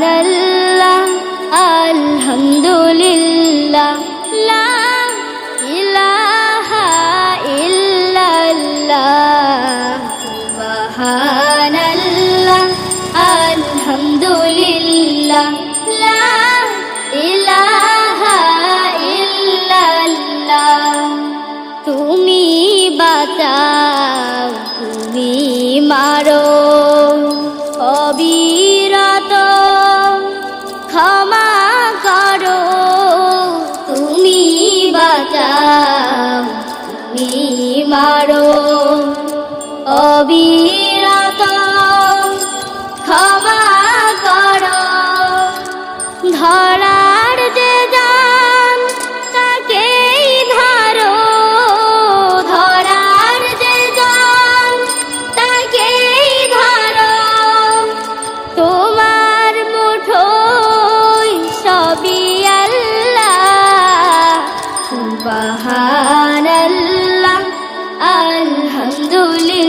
সুবহানাল্লাহ আলহামদুলিল্লাহ লা ইলাহা ইল্লাল্লাহ সুবহানাল্লাহ আলহামদুলিল্লাহ লা ইলাহা ইল্লাল্লাহ তুমি বাঁচাও তুমি মারো অবিরত ক্ষমা করো তুমি বাঁচাও তুমি মারো অবিরত ক্ষমা করো ধরার যে জান তাকেই ধরো ধরার যে জান তাকেই ধরো তোমার মুঠোয় সবই আল্লাহ সুবহানাল্লাহ আলহামদুলিল্লাহ।